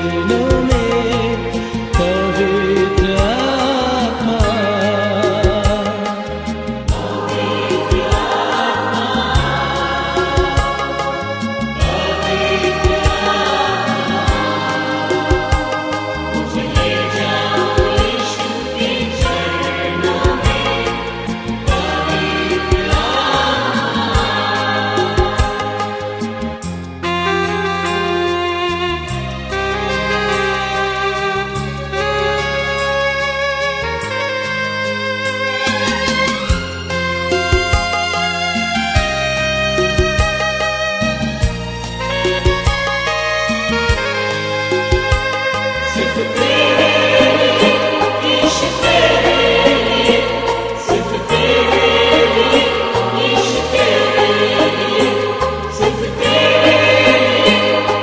चरणों में पवित्र आत्मा। मुझे ले जाओ यीशु के चरणों में पवित्र सिर्फ तेरे लिए यीशु तेरे लिए, सिर्फ तेरे लिए यीशु तेरे लिए, सिर्फ तेरे लिए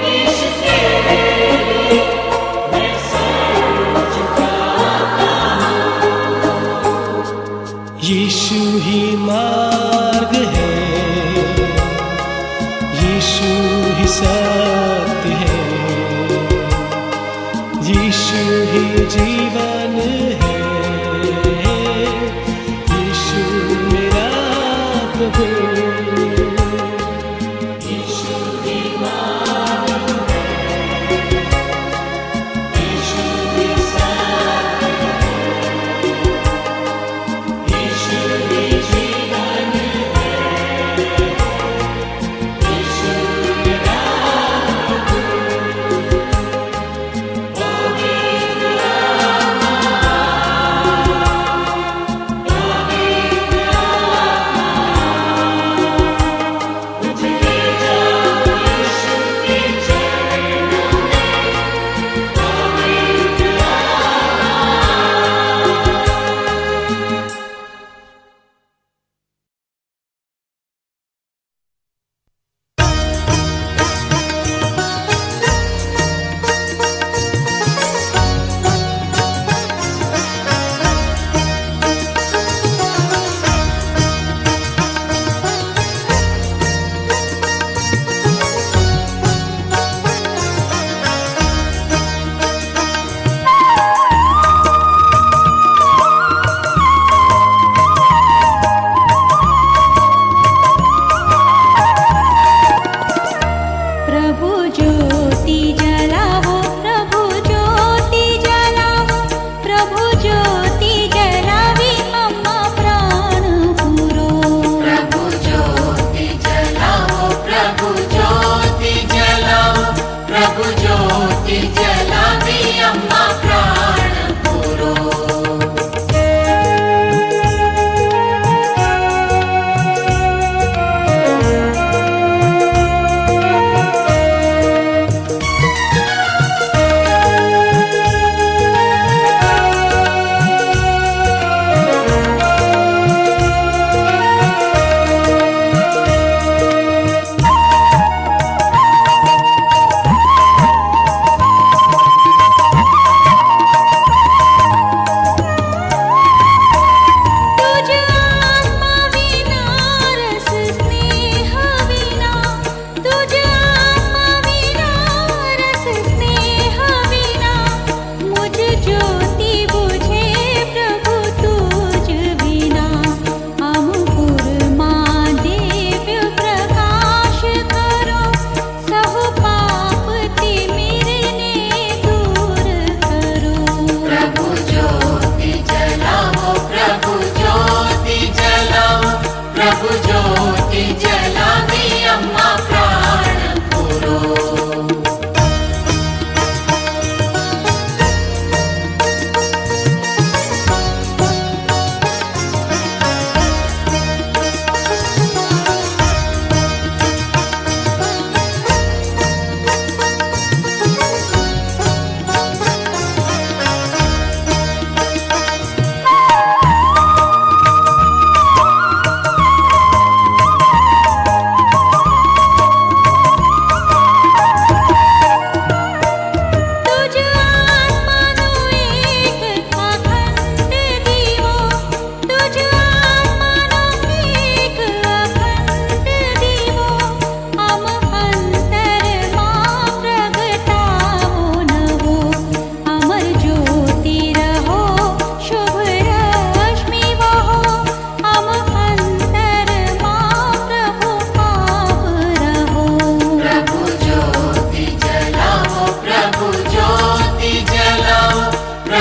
यीशु तेरे लिए मैं सर झुकाता हूँ। यीशु ही मार्ग है, यीशु ही सत्य है, यीशु ही जीवन है, यीशु मेरा प्रभु। यीशु ही मार्ग है, यीशु ही सत्य है, यीशु ही जीवन है, यीशु मेरा प्रभु। पवित्र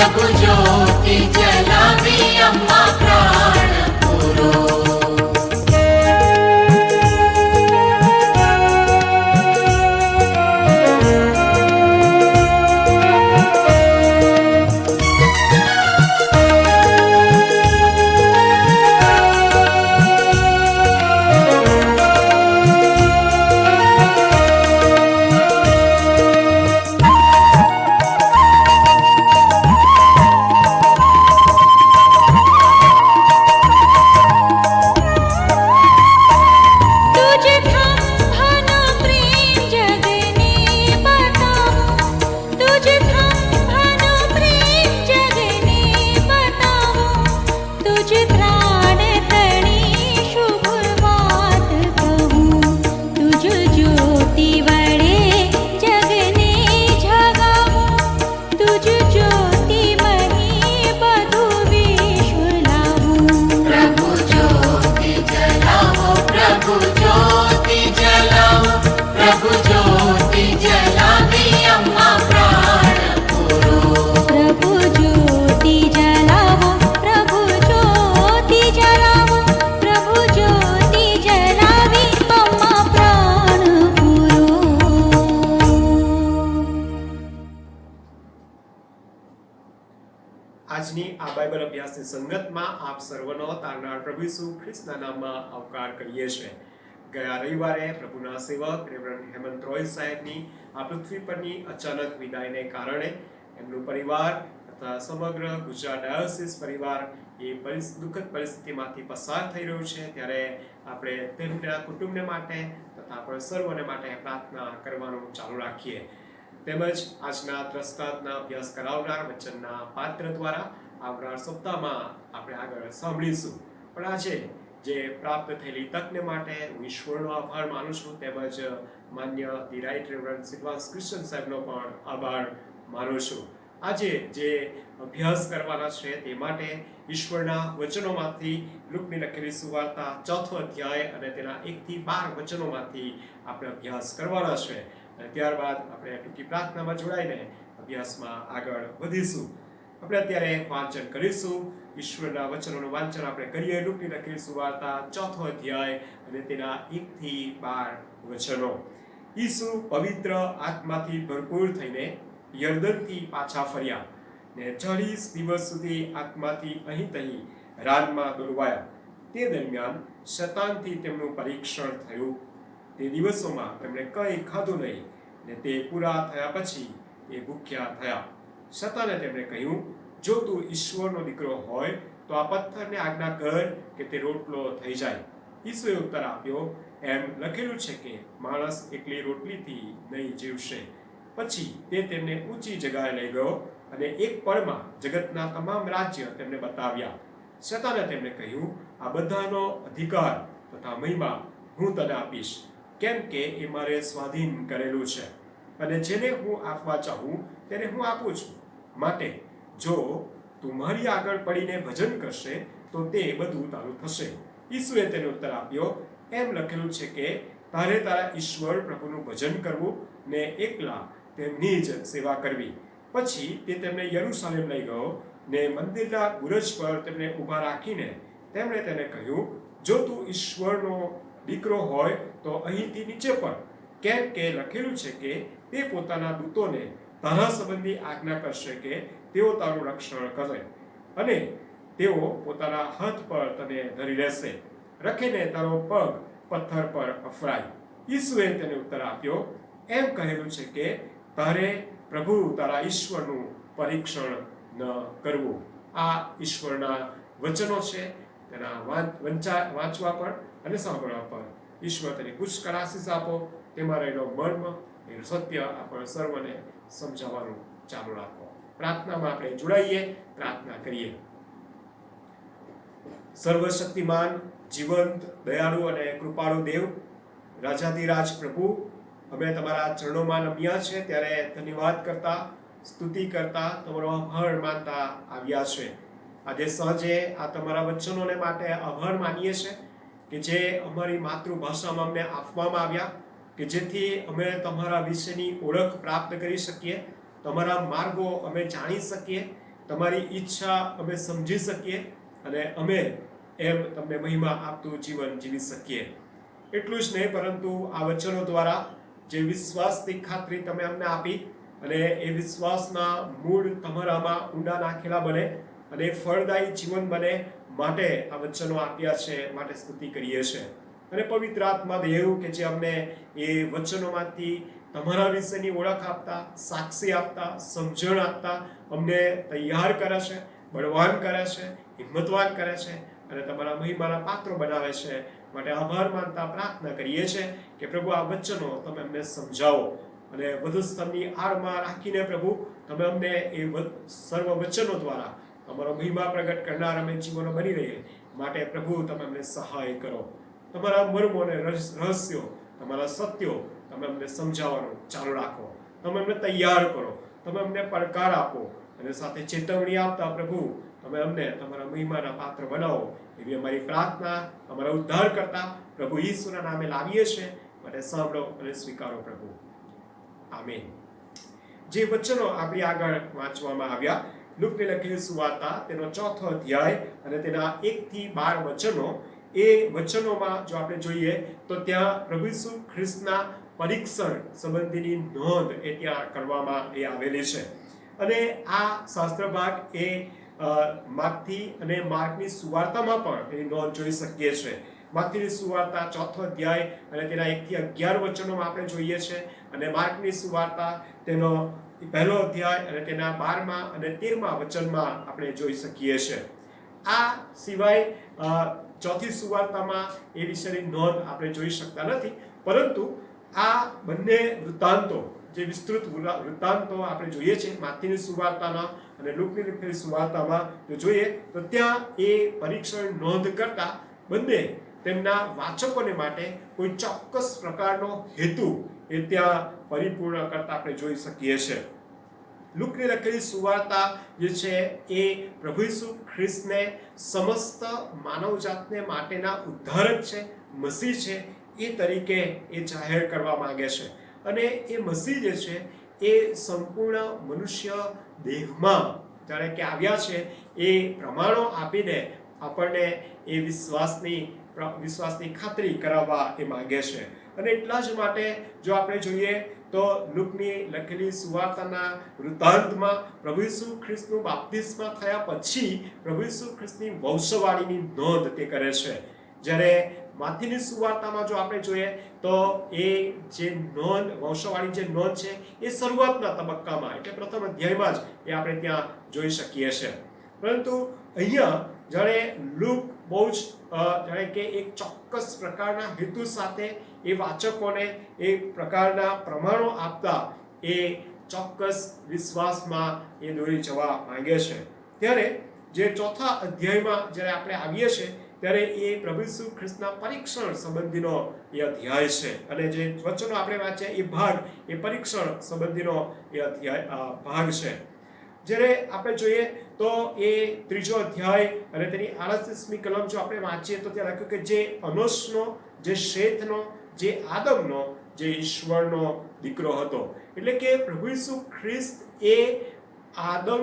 પ્રભુ જ્યોતિ જલાવી અમ્મા પ્રાણ પૂરો. આજની આ બાઇબલ અભ્યાસની સંગતમાં આપ સર્વનો તારનાર પ્રભુ ઈસુ ખ્રિસ્તના નામમાં આવકાર કરીએ છીએ. ગયા રવિવારે પ્રભુના સેવક રેવરન્ડ હેમંત રોય સાહેબની આ પૃથ્વી પરની અચાનક વિદાયને કારણે એમનું પરિવાર તથા સમગ્ર ગુજરાત ડાયોસીસ પરિવાર એ દુઃખદ પરિસ્થિતિમાંથી પસાર થઈ રહ્યું છે. ત્યારે આપણે તેમના કુટુંબને માટે તથા આપણે સર્વને માટે પ્રાર્થના કરવાનું ચાલુ રાખીએ. તેમજ આજના દ્રષ્ટાંતના અભ્યાસ કરાવનાર વચનના પાત્ર દ્વારા આવનાર સપ્તાહમાં આપણે આગળ સાંભળીશું. પણ આજે જે પ્રાપ્ત થયેલી તકને માટે હું ઈશ્વરનો આભાર માનું છું, તેમજ માન્ય ધી રાઇટ રેવરન્ડ સિલ્વાસ ક્રિશ્ચન સાહેબનો પણ આભાર માનું છું. આજે જે અભ્યાસ કરવાના છે તે માટે ઈશ્વરના વચનોમાંથી લુકની લખેલી સુવાર્તા 4થો અધ્યાય અને તેના 1 થી 12 વચનોમાંથી આપણે અભ્યાસ કરવાના છે. અને ત્યારબાદ આપણે ટૂંકી પ્રાર્થનામાં જોડાઈને અભ્યાસમાં આગળ વધીશું. આપણે અત્યારે વાંચન કરીશું. ઈશ્વરના વચનોનું વાંચન આપણે કરીએ. લુકની લખેલી સુવાર્તા 4થો અધ્યાય અને તેના 1 થી 12 વચનો. ઈસુ પવિત્ર આત્માથી ભરપૂર થઈને યર્દનથી પાછા ફર્યા ને 40 દિવસ સુધી આત્માથી અહીં તહીં રાનમાં દોરવાયા. તે દરમિયાન શૈતાનથી તેમનું પરીક્ષણ થયું. તે દિવસોમાં તેમણે કંઈ ખાધું નહીં ને તે પૂરા થયા પછી એ ભૂખ્યા થયા. શૈતાને તેમને કહ્યું, જો તું ઈશ્વરનો દીકરો હોય તો આ પથ્થરને આજ્ઞા કર કે તે રોટલો થઈ જાય. ઈસુએ ઉત્તર આપ્યો, એમ લખેલું છે કે માણસ એકલી રોટલીથી નહીં જીવશે. પછી તે તેમને ઊંચી જગ્યાએ લઈ ગયો અને એક પળમાં જગતના તમામ રાજ્ય તેમને બતાવ્યા. શૈતાને તેમને કહ્યું, આ બધાનો અધિકાર તથા મહિમા હું તને આપીશ, કેમ કે એ મારે સ્વાધીન કરેલું છે અને જેને હું આપવા ચાહું તેને હું આપું છું. માટે જો તું મારી આગળ પડીને ભજન કરશે તો તે બધું તારું થશે. ઈસુએ તેને ઉત્તર આપ્યો, એમ લખેલું છે કે તારે તારા ઈશ્વર પ્રભુનું ભજન કરવું ને એકલા તેમની જ સેવા કરવી. પછી તે તેમને યરૂશાલેમ લઈ ગયો ને મંદિરના બુરજ પર તેમને ઊભા રાખીને તેમણે તેને કહ્યું, જો તું ઈશ્વરનો દીકરો હોય તો અહીંથી નીચે પડ, કેમ કે લખેલું છે કે તે પોતાના દૂતોને તારા સંબંધી આજ્ઞા કરશે કે તેઓ તારું રક્ષણ કરે અને તેઓ પોતાના હાથ પર તને ધરી લેશે, રખીને તારો પગ પથ્થર પર અફરાય. ઈસુએ તેને ઉત્તર આપ્યો, એમ કહેલું છે કે તારે પ્રભુ તારા ઈશ્વરનું પરીક્ષણ ન કરવું. આ ઈશ્વરના વચનો છે. તેના વાંચવા પર અને સાંભળવા પર ઈશ્વર તેની પુષ્કળ આશીષ આપો. તેમાં રહેલો મર્મ એનું સત્ય આપણે સર્વને સમજાવવાનું ચાલુ રાખો. પ્રાર્થનામાં આપણે જોડાઈએ, પ્રાર્થના કરીએ. સર્વશક્તિમાન, જીવંત, દયાળુ અને કૃપાળુ દેવ, રાજાધિરાજ પ્રભુ, અમે તમારા ચરણોમાં નમ્યા છે ત્યારે ધન્યવાદ કરતા, સ્તુતિ કરતા, તમારો આભાર માનતા આવ્યા છે. આજે સાંજે આ તમારા વચનોને માટે આભાર માનીએ છીએ કે જે અમારી માતૃભાષામાં અમને આપવામાં આવ્યા, કે જેથી અમે તમારા વિશેની ઓળખ પ્રાપ્ત કરી શકીએ, તમારા માર્ગો અમે જાણી શકીએ તમારી ઈચ્છા અમે સમજી શકીએ અને અમે એમ તમને મહિમા આપતું જીવન જીવી શકીએ. એટલું જ નહીં, પરંતુ આ વચનો દ્વારા જે વિશ્વાસની ખાતરી તમે અમને આપી અને એ વિશ્વાસના મૂળ તમારામાં ઊંડા નાખેલા બને અને ફળદાયી જીવન બને માટે આ વચનો આપ્યા છે, માટે સ્તુતિ કરીએ છીએ. અને પવિત્ર આત્મા દેવ કે જે અમને એ વચનોમાંથી તમારા વિશેની ઓળખ આપતા, સાક્ષી આપતા, સમજણ આપતા અમને તૈયાર કરે છે, બળવાન કરે છે, હિંમતવાન કરે છે અને તમારા મહિમાના પાત્રો બનાવે છે. માટે આભાર માનતા પ્રાર્થના કરીએ છીએ કે પ્રભુ આ વચનો તમે અમને સમજાવો અને વધુ સ્તરની આડમાં રાખીને પ્રભુ તમે અમને એ સર્વ વચનો દ્વારા તમારો મહિમા પ્રગટ કરનાર અમે જીવનો બની રહીએ. માટે પ્રભુ તમે અમને સહાય કરો. તમારા મર્મો અને રહસ્યો, તમારા સત્યો તમે અમને સમજાવવાનું ચાલુ રાખો. તમે અમને તૈયાર કરો, તમે અમને પડકાર આપો અને સાથે ચેતવણી આપતા પ્રભુ તમે અમને તમારા મહિમાના પાત્ર બનાવો. એવી અમારી પ્રાર્થના અમારા ઉદ્ધાર કરતા પ્રભુ ઈસુના નામે લાવીએ છીએ. માટે સાંભળો અને સ્વીકારો પ્રભુ. આમીન. જે વચનો આપણી આગળ વાંચવામાં આવ્યા, લુકની લખેલી સુવાર્તા તેનો 4થો અધ્યાય અને તેના 1 થી 12 વચનો, એ વચનોમાં જો આપણે જોઈએ તો ત્યાં પ્રભુ ઈસુ ખ્રિસ્તના પરીક્ષણ સંબંધીની નોંધ એ ત્યાં કરવામાં એ આવેલી છે. અને આ શાસ્ત્ર ભાગ એ માર્કથી અને માર્કની સુવાર્તામાં પણ એની નોંધ જોઈ શકીએ છીએ. માર્કની સુવાર્તા 4થો અધ્યાય અને તેના 1 થી 11 વચનોમાં આપણે જોઈએ છે અને માર્કની સુવાર્તા તેનો 1લો અધ્યાય અને તેના 12મા અને 13મા વચનમાં આપણે જોઈ શકીએ છીએ. આ સિવાય ચોથી સુવાર્તામાં એ વિશેની નોંધ આપણે જોઈ શકતા નથી, પરંતુ આ બંને વૃત્તાંતો, જે વિસ્તૃત વૃત્તાંતો આપણે જોઈએ છે માથીની સુવાર્તાના અને લુકની લખેલી સુવાર્તામાં જો જોઈએ તો ત્યાં એ પરીક્ષણ નોંધ કરતા બંને તેમના વાચકોને માટે કોઈ ચોક્કસ પ્રકારનો હેતુ એ ત્યાં પરિપૂર્ણ કરતા આપણે જોઈ શકીએ છીએ. લુકની લખેલી સુવાર્તા જે છે એ પ્રભુ ઈસુ ખ્રિસ્તને સમસ્ત માનવજાતને માટેના ઉદ્ધારક છે, મસીહ છે, એ તરીકે એ જાહેર કરવા માંગે છે. અને એ મસીહ જે છે એ સંપૂર્ણ મનુષ્ય દેહમાં જાણે કે આવ્યા છે, એ પ્રમાણો આપીને આપણને એ વિશ્વાસની ખાતરી કરાવવા એ માંગે છે. અને એટલા જ માટે જો આપણે જોઈએ તો લુકની લખેલી સુવાર્તાના વૃત્તાંતમાં પ્રભુ ઈસુ ખ્રિસ્તનું બાપ્તિસ્મા થયા પછી પ્રભુ ઈસુ ખ્રિસ્તની વંશવાળીની નોંધ તે કરે છે. જ્યારે માથીની સુવાર્તામાં જો આપણે જોઈએ તો એ જે નોંધ, વંશવાળી જે નોંધ છે એ શરૂઆતના તબક્કામાં એટલે પ્રથમ અધ્યાયમાં જ એ આપણે ત્યાં જોઈ શકીએ છીએ. પરંતુ અહીંયા જાણે લુક બહુ જ જાણે કે એક ચોક્કસ પ્રકારના હેતુ સાથે એ વાચકોને એ પ્રકારના પ્રમાણો આપતા એ ચોક્કસ વિશ્વાસમાં એ દોરી જવા માંગે છે. ત્યારે જે 4થા અધ્યાયમાં જ્યારે આપણે આવીએ છીએ ત્યારે એ પ્રભુ ઈસુ ખ્રિસ્તના પરીક્ષણ સંબંધીનો એ અધ્યાય છે. અને જે વચનો આપણે વાંચ્યા એ ભાગ એ પરીક્ષણ સંબંધીનો એ અધ્યાય ભાગ છે. જ્યારે આપણે જોઈએ તો એ 3જો અધ્યાય અને તેની 38મી કલમ જો આપણે વાંચીએ તો ત્યાં લખ્યું કે જે અનોશનો, જે શેથનો, જે આદમનો, જે ઈશ્વરનો દીકરો હતો. એટલે કે પ્રભુ ઈસુ ખ્રિસ્ત એ આદમ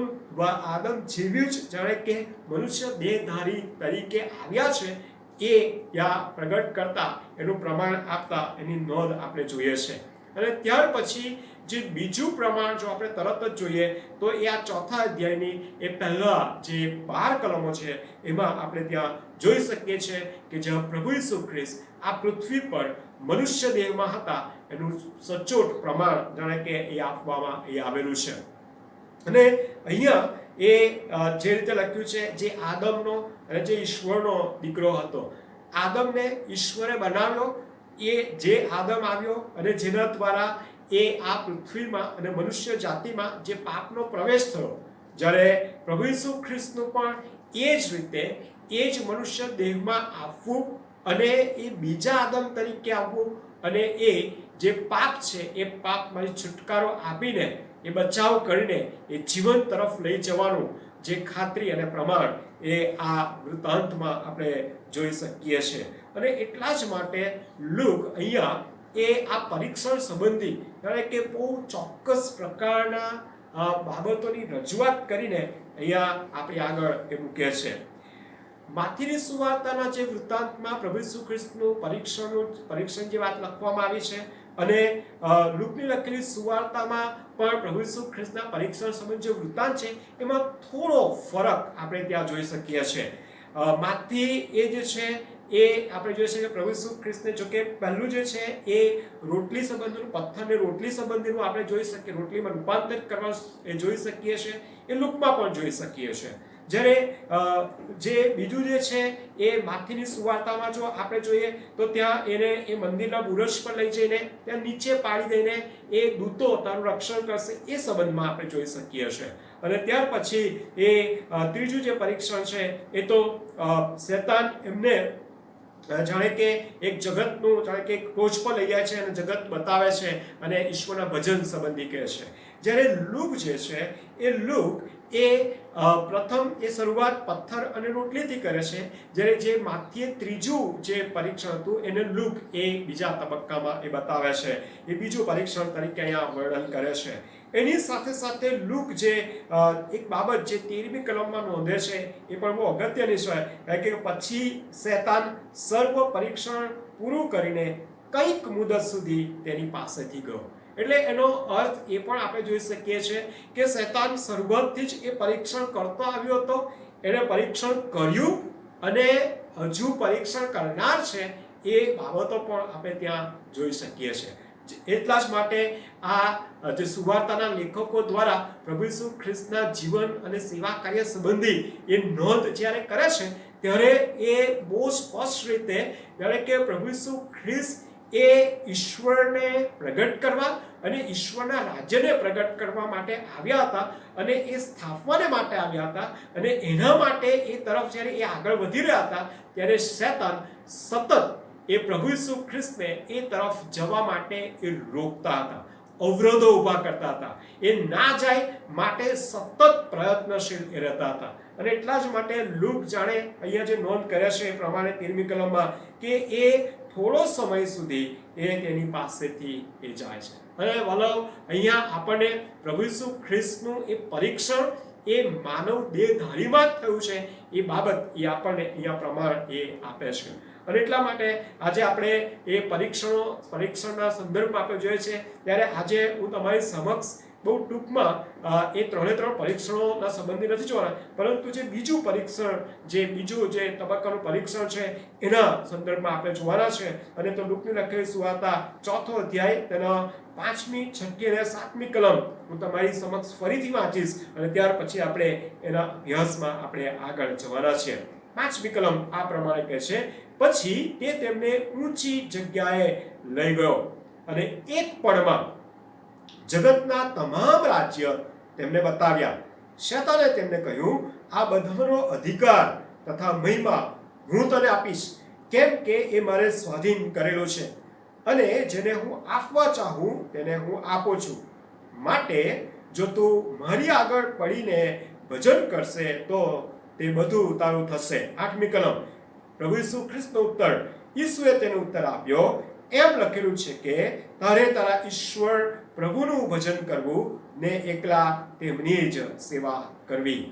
જેવી જ જાણે કે મનુષ્ય દેહધારી તરીકે આવ્યા છે એ ત્યાં પ્રગટ કરતા એનું પ્રમાણ આપતા એની નોંધ આપણે જોઈએ છે. અને ત્યાર પછી જે બીજું પ્રમાણ જો આપણે તરત જ જોઈએ તો એ આ 4થા અધ્યાયની એ પહેલા જે 12 કલમો છે એમાં આપણે ત્યાં જોઈ શકીએ છીએ કે જ્યાં પ્રભુ ઈસુ ખ્રિસ્ત આ પૃથ્વી પર મનુષ્ય દેહમાં હતા એનું સચોટ પ્રમાણ જાણે કે એ આપવામાં એ આવેલું છે. અને અહીંયા એ જે રીતે લખ્યું છે જે આદમનો અને જે ઈશ્વરનો દીકરો હતો. આદમને ઈશ્વરે બનાવ્યો, એ જે આદમ આવ્યો અને જેના દ્વારા એ આ પૃથ્વીમાં અને મનુષ્ય જાતિમાં જે પાપનો પ્રવેશ થયો, જ્યારે પ્રભુ ઈસુ ખ્રિસ્તનું પણ એ જ રીતે એ જ મનુષ્ય દેહમાં આવવું અને એ બીજા આદમ તરીકે આવવું અને એ જે પાપ છે એ પાપમાંથી છુટકારો આપીને એ બચાવ કરીને એ જીવન તરફ લઈ જવાનું જે ખાતરી અને પ્રમાણ એ આ વૃત્તાંતમાં આપણે જોઈ શકીએ છીએ. અને એટલા જ માટે લુક અહીંયા એ આ પરીક્ષણ સંબંધી જાણે કે બહુ ચોક્કસ પ્રકારના બાબતોની રજૂઆત કરીને અહીંયા આપણી આગળ એ મૂકે છે. માથીની સુવાર્તાના જે વૃત્તાંતમાં પ્રભુ ઈસુ ખ્રિસ્તનું પરીક્ષણ જે વાત લખવામાં આવી છે, અને લુકની લખેલી સુવાર્તામાં પણ પ્રભુ ઈસુ ખ્રિસ્તના પરીક્ષણ સંબંધી જે વૃત્તાંત છે એમાં થોડો ફરક આપણે ત્યાં જોઈ શકીએ છીએ. માથી એ જે છે એ આપણે જોઈએ છે કે પ્રભુ ઈસુ ખ્રિસ્તને જો કે પહેલું જે છે એ રોટલી સંબંધીનું, પથ્થરને રોટલી સંબંધીનું આપણે જોઈ શકીએ, રોટલીમાં રૂપાંતરિત કરવા એ જોઈ શકીએ છીએ, એ લુકમાં પણ જોઈ શકીએ છીએ. જ્યારે જે બીજું જે છે એ માથીની સુવાર્તામાં જો આપણે જોઈએ તો ત્યાં એને એ મંદિરના બુરજ પર લઈ જઈને ત્યાં નીચે પાડી દઈને એ દૂતો તારું રક્ષણ કરશે એ સંબંધમાં આપણે જોઈ શકીએ છીએ. અને ત્યાર પછી એ ત્રીજું જે પરીક્ષણ છે એ તો શેતાન એમને જાણે કે એક જગતનું, જાણે કે એક ટોચ પર લઈ જાય છે અને જગત બતાવે છે અને ઈશ્વરના ભજન સંબંધી કહે છે. જ્યારે લુક જે છે એ લુક એ પ્રથમ એ શરૂઆત પથ્થર અને રોટલીથી કરે છે, જ્યારે જે માથીએ ત્રીજું જે પરીક્ષણ હતું એને લુક એ બીજા તબક્કામાં એ બતાવે છે, એ બીજું પરીક્ષણ તરીકે અહીંયા વર્ણન કરે છે. એની સાથે સાથે લુક જે એક બાબત જે 13મી કલમમાં નોંધે છે એ પણ બહુ અગત્યની છે, કારણ કે પછી શેતાન સર્વ પરીક્ષણ પૂરું કરીને કંઈક મુદત સુધી તેની પાસેથી ગયો. એટલે એનો અર્થ એ પણ આપણે જોઈ શકીએ છીએ કે શેતાન શરૂઆતથી જ એ પરીક્ષણ કરતો આવ્યો હતો, એને પરીક્ષણ કર્યું અને હજુ પરીક્ષણ કરનાર છે એ બાબતો પણ આપણે ત્યાં જોઈ શકીએ છીએ. એટલા જ માટે આ જે સુવાર્તાના લેખકો દ્વારા પ્રભુ ઈસુ ખ્રિસ્તના જીવન અને સેવા કાર્ય સંબંધી એ નોંધ જ્યારે કરે છે ત્યારે એ બહુ સ્પષ્ટ રીતે જાણે કે પ્રભુ ઈસુ ખ્રિસ્ત એ ઈશ્વરને પ્રગટ કરવા અને ઈશ્વરના રાજ્યને પ્રગટ કરવા માટે આવ્યા હતા અને એ સ્થાપવાને માટે આવ્યા હતા, અને એના માટે એ તરફ જ્યારે એ આગળ વધી રહ્યા હતા ત્યારે શેતાન સતત એ પ્રભુ ઈસુ ખ્રિસ્તને એ તરફ જવા માટે એ રોકતા હતા, અવરોધો ઊભા કરતા હતા, એ ના જાય માટે સતત પ્રયત્નશીલ એ રહેતા હતા. અને એટલા જ માટે લુક જાણે અહીંયા જે નોંધ કરે છે એ પ્રમાણે 13મી કલમમાં કે એ થોડો સમય સુધી એ તેની પાસેથી એ જાય છે. અને વલવ અહીંયા આપણને પ્રભુ ઈસુ ખ્રિસ્તનું એ પરીક્ષણ એ માનવ દેહધારીમાં જ થયું છે એ બાબત એ આપણને અહીંયા પ્રમાણ એ આપે છે. અને એટલા માટે આજે આપણે એ પરીક્ષણના સંદર્ભમાં આપણે જોઈએ છે ત્યારે આજે હું તમારી સમક્ષ બહુ ટૂંકમાં એ ત્રણે ત્રણ પરીક્ષણોના સંબંધી નથી જોવાના, પરંતુ જે બીજું પરીક્ષણ, જે બીજું જે તબક્કાનું પરીક્ષણ છે એના સંદર્ભમાં આપણે જોવાના છે. અને તો લુકની લખેલી સુવાર્તા 4થો અધ્યાય તેના 5મી, 6મી અને 7મી કલમ હું તમારી સમક્ષ ફરીથી વાંચીશ અને ત્યાર પછી આપણે એના અભ્યાસમાં આપણે આગળ જવાના છીએ. 5મી કલમ આ પ્રમાણે કહે છે, પછી તે તેમને ઊંચી જગ્યાએ લઈ ગયો અને એક પળમાં જગતના તમામ રાજ્ય તેમને બતાવ્યા. શેતાને તેમને કહ્યું, આ બધાનો અધિકાર તથા મહિમા હું તને આપીશ, કેમ કે એ મારે સ્વાધીન કરેલો છે, અને જેને હું આપવા ચાહું તેને હું આપું છું. માટે જો તું મારી આગળ પડીને ભજન કરશે તો તે બધું તારું થશે. 8મી કલમ પ્રભુ ઈસુ ખ્રિસ્તનો ઉત્તર. ઈસુએ તેનો ઉત્તર આપ્યો, એમ લખેલું છે કે તારે તારા ઈશ્વર પ્રભુનું ભજન કરવું ને એકલા તેમની જ સેવા કરવી.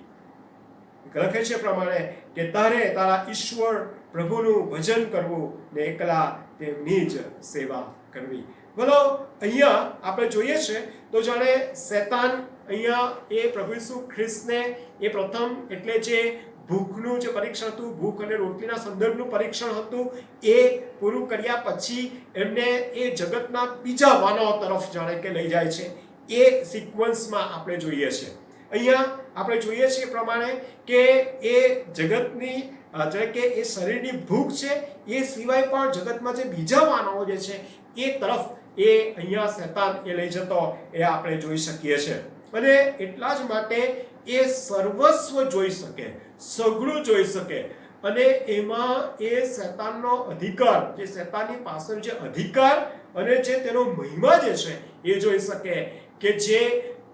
લખે છે પ્રમાણે કે તારે તારા ઈશ્વર પ્રભુનું ભજન કરવું ને એકલા તેમની જ સેવા કરવી. બોલો અહીંયા આપણે જોઈએ છે તો જાણે શેતાન અહીંયા એ પ્રભુ ઈસુ ખ્રિસ્તને એ પ્રથમ એટલે જે ભૂખનું જે પરીક્ષણ હતું, ભૂખ અને રોટલીના સંદર્ભનું પરીક્ષણ હતું, એ પૂરું કર્યા પછી એમને એ જગતના બીજા વાનાઓ તરફ જાણે કે લઈ જાય છે. એ સિક્વન્સમાં આપણે જોઈએ છે. અહીંયા આપણે જોઈએ છીએ પ્રમાણે કે એ જગતની એટલે કે એ શરીરની ભૂખ છે, એ સિવાય પણ જગતમાં જે બીજા વાનાઓ જે છે એ તરફ એ અહીંયા શેતાન એ લઈ જતો એ આપણે જોઈ શકીએ છીએ. અને એટલા જ માટે એ સર્વસ્વ જોઈ શકે, સઘળું જોઈ શકે, અને એમાં એ શેતાનનો અધિકાર, જે શેતાનની પાછળ જે અધિકાર અને જે તેનો મહિમા જે છે એ જોઈ શકે, કે જે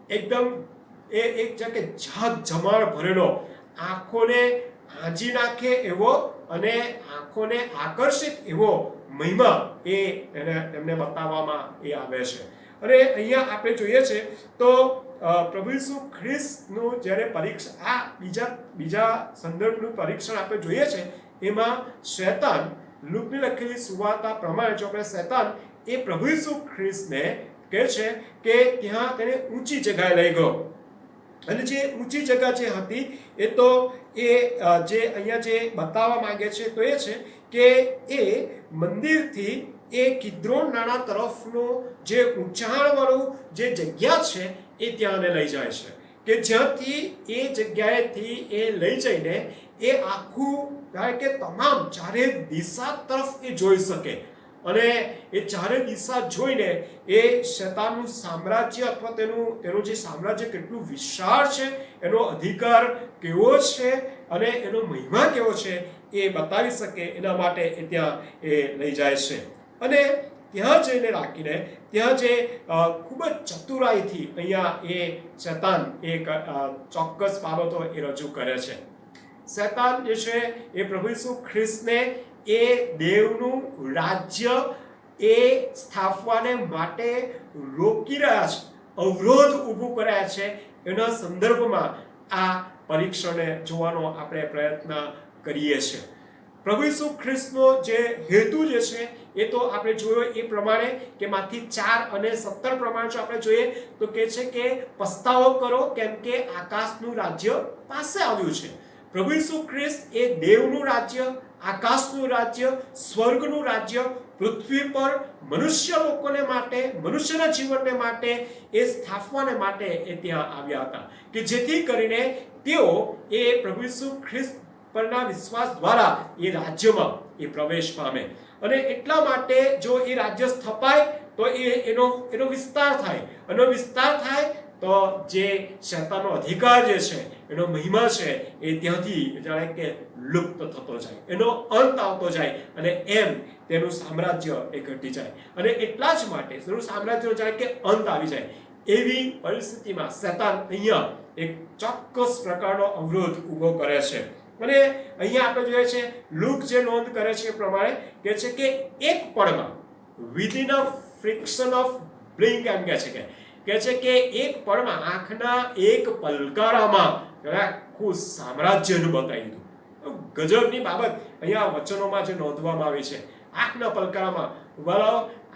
એકદમ એ એક કે ઝાક જમાળ ભરેલો, આંખોને આંજી નાખે એવો અને આંખોને આકર્ષિત એવો મહિમા એમને બતાવવામાં એ આવે છે. અને અહીંયા આપણે જોઈએ છે તો પ્રભુ ઈસુ ખ્રિસ્તનું જ્યારે પરીક્ષા આ બીજા સંદર્ભનું પરીક્ષણ આપણે જોઈએ છે, એમાં શૈતાન, લુકની લખેલી સુવાર્તા પ્રમાણે જો આપણે શૈતાન એ પ્રભુ ઈસુ ખ્રિસ્તને કહે છે કે ત્યાં તેને ઊંચી જગ્યાએ લઈ ગયો. અને જે ઊંચી જગ્યા જે હતી એ તો એ જે અહીંયા જે બતાવવા માંગે છે તો એ છે કે એ મંદિરથી એ કિદ્રોન નાળા તરફનું જે ઊંચાણવાળું જે જગ્યા છે એ ત્યાં લઈ જાય છે, કે જ્યાંથી એ જગ્યાએથી એ લઈ જઈને એ આખું કે તમામ ચારે દિશા તરફ એ જોઈ શકે. અને એ ચારે દિશા જોઈને એ શૈતાનનું સામ્રાજ્ય અથવા તેનું જે સામ્રાજ્ય કેટલું વિશાળ છે, એનો અધિકાર કેવો છે અને એનો મહિમા કેવો છે એ બતાવી શકે. એના માટે એ ત્યાં એ લઈ જાય છે. અને ત્યાં જઈને રાખીને ત્યાં જે ખૂબ જ ચતુરાઈથી અહીંયા એ શૈતાન એક ચોક્કસ બાબતો એ રજૂ કરે છે. શૈતાન જે છે એ પ્રભુ ઈસુ ખ્રિસ્તને એ દેવનું રાજ્ય એ સ્થાપવાને માટે રોકી રહ્યા છે, અવરોધ ઊભું કર્યા છે. એના સંદર્ભમાં આ પરીક્ષણને જોવાનો આપણે પ્રયત્ન કરીએ છીએ. પ્રભુ ઈસુ ખ્રિસ્તનો જે હેતુ જે છે એ તો આપણે જોયો એ પ્રમાણે કે માંથી 4 અને 17 પ્રમાણે જો આપણે જોઈએ તો કહે છે કે પસ્તાવો કરો કેમ કે આકાશનું રાજ્ય પાસે આવ્યું છે. પ્રભુ ઈસુ ખ્રિસ્ત એ દેવનું રાજ્ય, આકાશનું રાજ્ય, સ્વર્ગનું રાજ્ય પૃથ્વી પર મનુષ્ય લોકોને માટે, મનુષ્યના જીવનને માટે એ સ્થાપવાને માટે એ ત્યાં આવ્યા હતા, કે જેથી કરીને તેઓ એ પ્રભુ ઈસુ ખ્રિસ્ત પરના વિશ્વાસ દ્વારા એ રાજ્યમાં એ પ્રવેશ પામે. અને એટલા માટે જો એ રાજ્ય સ્થપાય તો એનો વિસ્તાર થાય. એનો વિસ્તાર થાય તો જે શૈતાનનો અધિકાર જે છે, એનો મહિમા છે એ ત્યાંથી જાણે કે લુપ્ત થતો જાય, એનો અંત આવતો જાય અને એમ તેનું સામ્રાજ્ય એ ઘટી જાય. અને એટલા જ માટે તેનું સામ્રાજ્ય જાણે કે અંત આવી જાય. એવી પરિસ્થિતિમાં શૈતાન અહીંયા એક ચોક્કસ પ્રકારનો અવરોધ ઊભો કરે છે. અને અહીંયા આપણે જોઈએ છે લુક જે નોંધ કરે છે એ પ્રમાણે કહે છે કે એક પળમાં within a fraction of blink એમ કહે છે કે એક પળમાં, આંખના એક પલકારામાં આખું સામ્રાજ્યનું બતાવી દીધું. ગજબની બાબત અહીંયા વચનોમાં જે નોંધવામાં આવી છે. આંખના પલકારામાં. વાલો,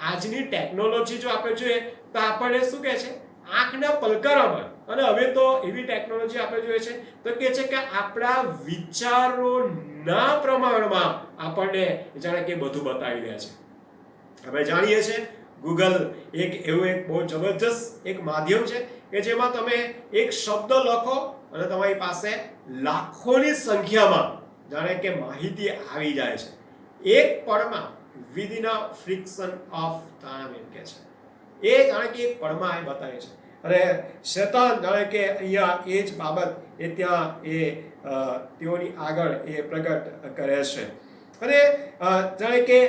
આજની ટેકનોલોજી જો આપણે જોઈએ તો આપણને શું કહે છે? આંખના પલકારામાં. અને હવે તો એવી ટેકનોલોજી આપણે જોઈએ છે તો કહે છે કે આપણા વિચારોના પ્રમાણમાં આપણને જાણે કે બધું બતાવી રહ્યા છે. આપણે જાણીએ છીએ ગૂગલ એવું એક બહુ જબરજસ્ત એક માધ્યમ છે કે જેમાં તમે એક શબ્દ લખો અને તમારી પાસે લાખોની સંખ્યામાં જાણે કે માહિતી આવી જાય છે એક પળમાં, within a fraction of time એમ કે છે. એ જાણે કે એક પળમાં એ બતાવે છે. અને શૈતાન જાણે કે અહીંયા એ જ બાબત એ ત્યાં એ તેઓની આગળ એ પ્રગટ કરે છે. અને જાણે કે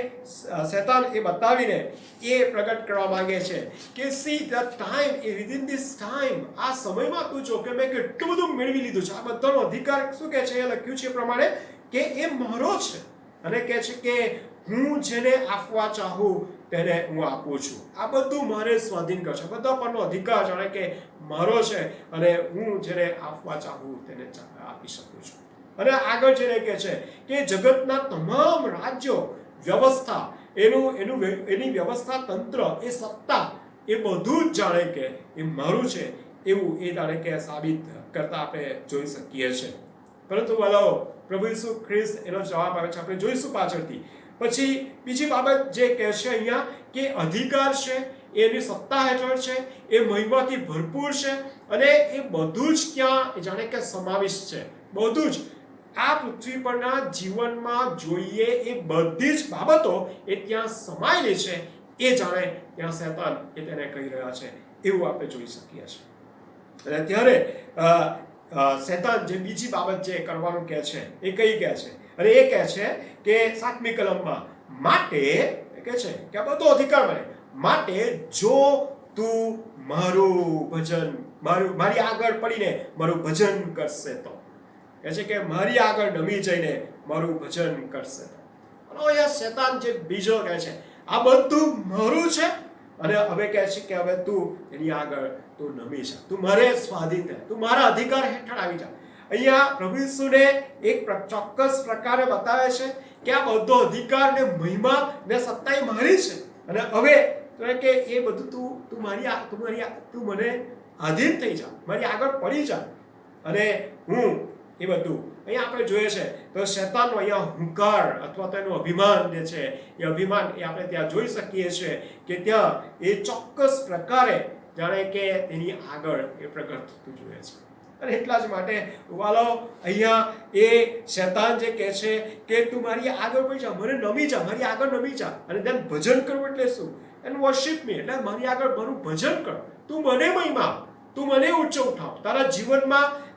શૈતાન એ બતાવીને એ પ્રગટ કરવા માંગે છે કે see the time, A within this time, આ સમયમાં તું જો કે મેં કેટલું બધું મેળવી લીધું છે. આ બધાનો અધિકાર શું કહે છે? એ લખ્યું છે એ પ્રમાણે કે એ મારો છે. અને કહે છે કે હું જેને આપવા ચાહું તેને હું આપું છું. આ બધું મારે સ્વાધીન કરશે. બધા પરનો અધિકાર જાણે કે મારો છે અને હું જેને આપવા ચાહું તેને આપી શકું છું. અને આગળ જઈને કહે છે કે જગતના તમામ રાજ્યો, વ્યવસ્થા, એની વ્યવસ્થા તંત્ર, એ સત્તા, એ બધું જ જાણે કે એ મારું છે એવું એ જાણે કે સાબિત કરતા આપણે જોઈ શકીએ છીએ. પરંતુ વાલો, પ્રભુ ઈસુ ખ્રિસ્ત એનો જવાબ આવે છે, આપણે જોઈશું પાછળથી. પછી બીજી બાબત જે કહે છે અહીંયા કે અધિકાર છે, એની સત્તા હેઠળ છે, એ મહિમાથી ભરપૂર છે અને એ બધું જ ત્યાં જાણે કે સમાવિષ્ટ છે. બધું જ આ પૃથ્વી પરના જીવનમાં જોઈએ એ બધી જ બાબતો એ ત્યાં સમાયેલી છે. એ જાણે ત્યાં શૈતાન એ તેને કહી રહ્યા છે એવું આપણે જોઈ શકીએ છીએ. અને ત્યારે શૈતાન જે બીજી બાબત જે કરવાનું કહે છે એ કઈ કહે છે? અને એ કહે છે કે 7મી કલમમાં, માટે કહે છે કે આ બધો અધિકાર મળે માટે જો તું મારી આગળ પડીને મારું ભજન કરશે તો. કહે છે કે મારી આગળ નમી જઈને મારું ભજન કરશે તો. અહીંયા શૈતાન જે બીજો કહે છે આ બધું મારું છે અને હવે કહે છે કે હવે તું એની આગળ તું નમી જા, તું મારે સ્વાધીન થાય, તું મારા અધિકાર હેઠળ આવી જા. અહીંયા પ્રભુ ઈસુને એક ચોક્કસ પ્રકારે બતાવે છે કે આ બધો અધિકાર ને મહિમા ને સત્તા એ મારી છે, અને હવે કે એ બધું તું મને આધીન થઈ જા, મારી આગળ પડી જા, અને હું એ બધું. અહીંયા આપણે જોઈએ છે તો શૈતાનનો અહીંયા હુંકાર અથવા તો એનું અભિમાન જે છે એ અભિમાન એ આપણે ત્યાં જોઈ શકીએ છીએ કે ત્યાં એ ચોક્કસ પ્રકારે જાણે કે તેની આગળ એ પ્રગટ થતું જોઈએ છે. અને એટલા જ માટે વાલો અહીંયા એ શૈતાન જે કહે છે કે તું મારી આગળ પડી જા, મને નમી જા, મારી આગળ નમી જા, અને તેમ ભજન કરવું એટલે શું? એન્ડ વર્શિપ મી, એટલે મારી આગળ મારું ભજન કર, તું મને મહિમા, તું મને ઊંચો ઉઠાવ,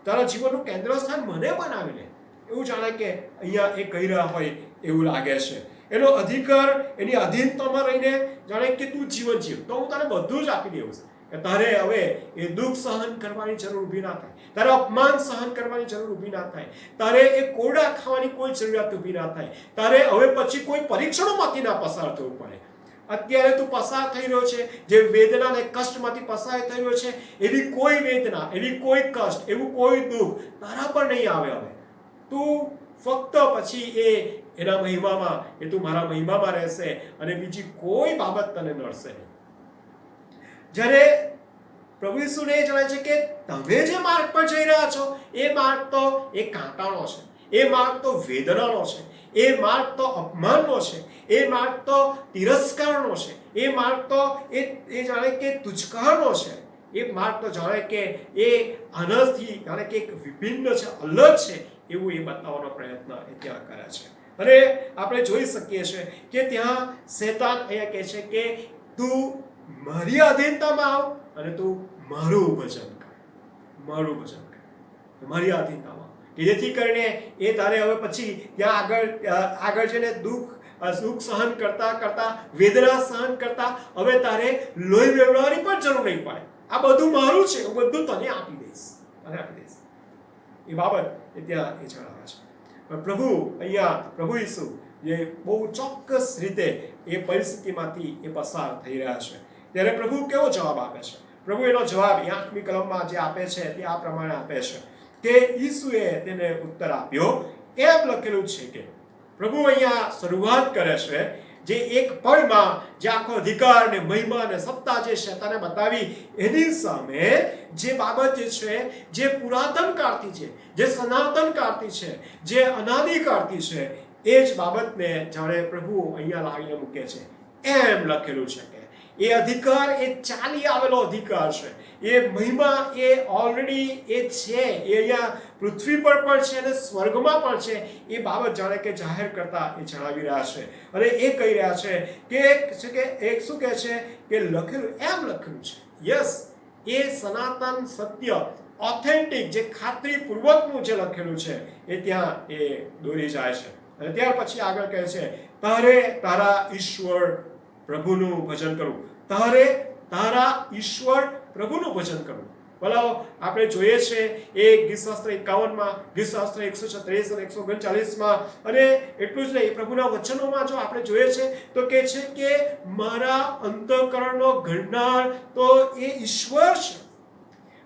તારા જીવનનું કેન્દ્ર સ્થાન મને બનાવી લે. એવું જાણે કે અહીંયા એ કહી રહ્યા હોય એવું લાગે છે. એનો અધિકાર, એની અધીનતામાં રહીને જાણે કે તું જીવન જીવ તો હું તને બધું જ આપી દઉં છું, કે તારે હવે એ દુઃખ સહન કરવાની જરૂર ઊભી ના થાય, તારે અપમાન સહન કરવાની જરૂર ઊભી ના થાય, તારે એ કોરડા ખાવાની કોઈ જરૂરિયાત ઊભી ના થાય, તારે હવે પછી કોઈ પરીક્ષણોમાંથી ના પસાર થવું પડે. અત્યારે તું પસાર થઈ રહ્યો છે જે વેદના અને કષ્ટમાંથી પસાર થઈ રહ્યો છે, એવી કોઈ વેદના, એવી કોઈ કષ્ટ, એવું કોઈ દુઃખ તારા પર નહીં આવે. હવે તું ફક્ત પછી એના મહિમામાં, એ તું મારા મહિમામાં રહેશે, અને બીજી કોઈ બાબત તને નડશે નહીં. જ્યારે પ્રભુ ઈસુને જણાય છે કે તમે જે માર્ગ પર જઈ રહ્યા છો એ માર્ગ તો એ કાંટાનો છે, એ માર્ગ તો વેદનાનો છે, એ માર્ગ તો અપમાનનો છે, એ માર્ગ તો તિરસ્કારનો છે, એ માર્ગ તો એ જાણે કે તુચકારનો છે, એ માર્ગ તો જાણે કે એ આનાથી જાણે કે એક વિભિન્ન છે, અલગ છે, એવું એ બતાવવાનો પ્રયત્ન એ ત્યાં કરે છે. અને આપણે જોઈ શકીએ છીએ કે ત્યાં શૈતાન અહીંયા કહે છે કે તું મારી અધીનતામાં આવ અને તું મારું ભજન કર, મારું ભજન કર, મારી અધીનતામાં, કે જેથી કરીને એ તારે હવે પછી ત્યાં આગળ જઈને દુઃખ સહન કરતા વેદના સહન કરતા હવે તારે લોહી વેવડાવવાની પણ જરૂર નહીં પડે. આ બધું મારું છે, હું બધું તને આપી દઈશ. એ બાબત એ ત્યાં એ જણાવે છે. પ્રભુ ઈસુ જે બહુ ચોક્કસ રીતે એ પરિસ્થિતિમાંથી એ પસાર થઈ રહ્યા છે, ત્યારે પ્રભુ કેવો જવાબ આપે છે? પ્રભુ એનો જવાબ 8મી કલમમાં જે આપે છે તે આ પ્રમાણે આપે છે કે ઈસુએ તેને ઉત્તર આપ્યો. એમ લખેલું છે કે પ્રભુ અહીંયા શરૂઆત કરે છે જે એક પળમાં જે આખો અધિકાર ને મહિમા ને સત્તા જે શૈતાને બતાવી, એની સામે જે બાબત જે છે, જે પુરાતન કાળથી છે, જે સનાતન કાળથી છે, જે અનાદિ કાળથી છે, એ જ બાબતને જાણે પ્રભુ અહીંયા લાવીને મૂકે છે. એમ લખેલું છે કે એ અધિકાર એ ચાલી આવેલો અધિકાર છે, એ મહિમા એ ઓલરેડી એ છે, એ અહીંયા પૃથ્વી પર પણ છે અને સ્વર્ગમાં પણ છે. એ બાબત જાણે કે જાહેર કરતા એ જણાવી રહ્યા છે, અને એ કહી રહ્યા છે કે એક શું કહે છે કે લખેલું છે. યસ, એ સનાતન સત્ય, ઓથેન્ટિક, જે ખાતરીપૂર્વકનું જે લખેલું છે એ ત્યાં એ દોરી જાય છે. અને ત્યાર પછી આગળ કહે છે તારે તારા ઈશ્વર પ્રભુનું ભજન કરવું, તારા ઈશ્વર પ્રભુનું ભજન કરવું. ભલા આપણે જોઈએ છે એ ગીતશાસ્ત્ર 51માં, ગીતશાસ્ત્ર 136 અને 139માં, અને એટલું જ નહીં, પ્રભુના વચનોમાં જો આપણે જોઈએ છે તો કહે છે કે મારા અંતઃકરણનો ઘડનાર તો એ ઈશ્વર છે,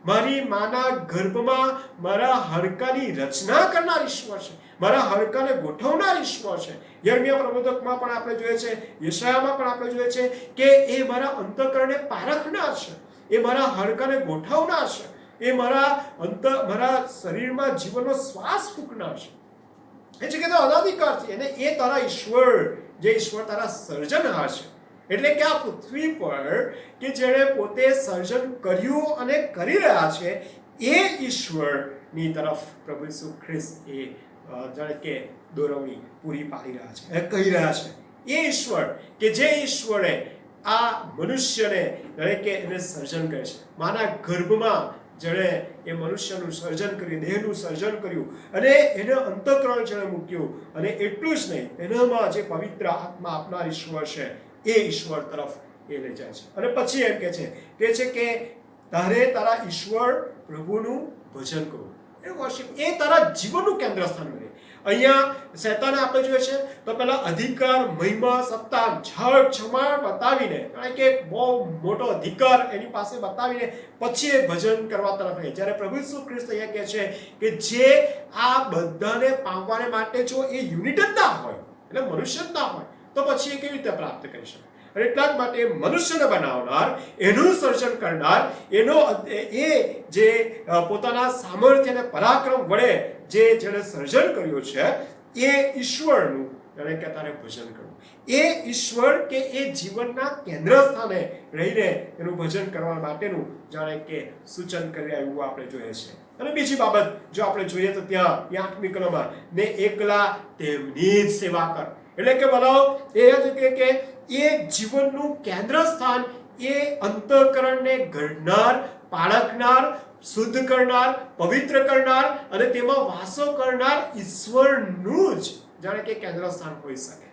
મારી માના ગર્ભમાં મારા હાડકાની રચના કરનાર ઈશ્વર છે, મારા હાડકાને ગોઠવનાર ઈશ્વર છે. યર્મિયા પ્રબોધકમાં પણ આપણે જોઈએ છે, યશાયામાં પણ આપણે જોઈએ છે કે એ મારા અંતઃકરણને પારખનાર છે, એ મારા હાડકાને ગોઠવનાર છે, એ મારા શરીરમાં જીવનનો શ્વાસ ફૂંકનાર છે. એ છે કે અનાદિકાળથી, અને એ તારા ઈશ્વર, જે ઈશ્વર તારા સર્જનહાર છે. એટલે કે આ પૃથ્વી પર કે જેણે પોતે સર્જન કર્યું અને કરી રહ્યા છે, એ ઈશ્વરની તરફ પ્રભુ ઈસુ ખ્રિસ્ત એ જાણે કે દોરવણી પૂરી પાડી રહ્યા છે, કહી રહ્યા છે. એ ઈશ્વર કે જે ઈશ્વરે આ મનુષ્યને જાણે કે એને સર્જન કરે છે, માના ગર્ભમાં જેણે એ મનુષ્યનું સર્જન કર્યું, દેહનું સર્જન કર્યું, અને એને અંતઃકરણ જેણે મૂક્યું, અને એટલું જ નહીં, એનામાં જે પવિત્ર આત્મા આપનાર ઈશ્વર છે, એ ઈશ્વર તરફ એ લઈ જાય છે. અને પછી એમ કહે છે કે તારે તારા ઈશ્વર પ્રભુનું ભજન કરવું, એ વર્શિપ, એ તારા જીવનનું કેન્દ્ર સ્થાન બને. અહીંયા શૈતાને આપણે જોઈએ છે તો પહેલા અધિકાર, મહિમા, સત્તા, જળ, જમાણ બતાવીને, કારણ કે બહુ મોટો અધિકાર એની પાસે બતાવીને પછી એ ભજન કરવા તરફ રહે. જ્યારે પ્રભુ ઈસુ ખ્રિસ્ત અહીંયા કહે છે કે જે આ બધાને પામવાને માટે જો એ યુનિટ જ ના હોય, એટલે મનુષ્ય જ ના હોય, તો પછી એ કેવી રીતે પ્રાપ્ત કરી શકે? અને એટલા જ માટે મનુષ્યને બનાવનાર, એનું સર્જન કરનાર, એ જે પોતાના સામર્થ્ય અને પરાક્રમ વડે જેણે સર્જન કર્યું છે, એ ઈશ્વરનું જાણે કે તારે ભજન કરવું. એ ઈશ્વર કે એ જીવનના કેન્દ્ર સ્થાને રહીને એનું ભજન કરવા માટેનું જાણે કે સૂચન કરી એવું આપણે જોઈએ છે. અને બીજી બાબત જો આપણે જોઈએ તો ત્યાં 8મી કલમમાં ને એકલા તેમની જ સેવા કર, એટલે કે બનાવો એ જ કે એ જીવનનું કેન્દ્ર સ્થાન એ અંતઃકરણને ઘડનાર, પાળકનાર, શુદ્ધ કરનાર, પવિત્ર કરનાર અને તેમાં વાસો કરનાર ઈશ્વરનું જ જાણે કે કેન્દ્ર સ્થાન હોઈ શકે.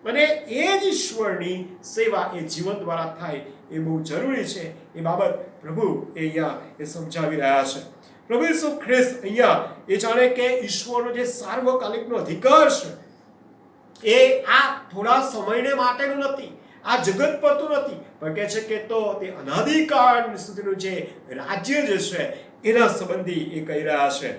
અને એ જ ઈશ્વરની સેવા એ જીવન દ્વારા થાય એ બહુ જરૂરી છે. એ બાબત પ્રભુ અહીંયા એ સમજાવી રહ્યા છે. પ્રભુ ઈસુ ખ્રિસ્ત અહીંયા એ જાણે કે ઈશ્વરનો જે સાર્વકાલિકનો અધિકાર છે એ આ થોડા સમયને માટેનું નથી, આ જગત પરતું નથી, પણ કહે છે કે તો તે અનાદિકાળ સુધીનું જે રાજ્ય જે છે એના સંબંધી એ કહી રહ્યા છે.